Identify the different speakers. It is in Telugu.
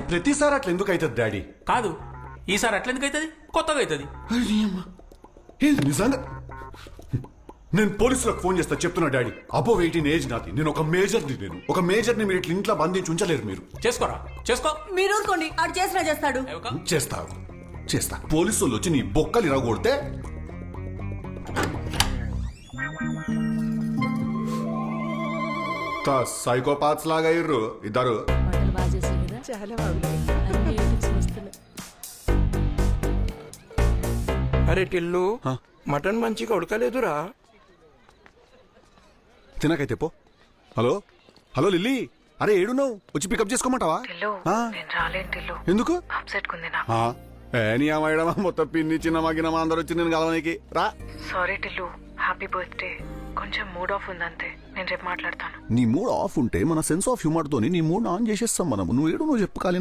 Speaker 1: ప్రతిసారి అట్లా ఎందుకు అవుతుంది డాడీ?
Speaker 2: కాదు, ఈసారి అట్లెందుకు అవుతుంది, కొత్తగా అవుతుంది.
Speaker 1: ఏంది నిజంగా? నేను పోలీసులకు ఫోన్ చేస్తా, చెప్తున్నా డాడీ. అబోవ్ 18 ఏజ్ నాది. నేను ఒక మేజర్ని మీరు ఇట్లా ఇంట్లో బంధించి ఉంచలేరు మీరు.
Speaker 2: చేసుకోరా, చేసుకో.
Speaker 3: మీరు ఊరుకోండి, ఆడు చేసినా చేస్తాడు.
Speaker 1: చేస్తా. పోలీసు వాళ్ళు వచ్చి నీ బొక్కలు ఇరగొడితే సైకోపాత్స్ లాగా అయ్యారు ఇద్దరు.
Speaker 4: అరే టిల్లు, మటన్ మంచిగా ఉడకలేదురా.
Speaker 1: తినకైతే పో. హలో హలో లిల్లీ, అరే ఏడున్నావు? వచ్చి పికప్ చేసుకోమంటావా? ఎందుకు? నీ అమ్మాయిడమా మొత్తం పిన్ని చిన్నమా గిన్నమా అందరు వచ్చి నేను కలవనికి రా.
Speaker 5: Sorry Tillu, happy birthday. కొంచెం మూడ్ ఆఫ్ ఉందంతే, నేను రేపు మాట్లాడతాను.
Speaker 1: నీ మూడ్ ఆఫ్ ఉంటే మన సెన్స్ ఆఫ్ హ్యూమర్ తోని నీ మూడ్ ఆన్ చేసేస్తాం మనం. నువ్వు ఏడు నువ్వు చెప్పు కాలి.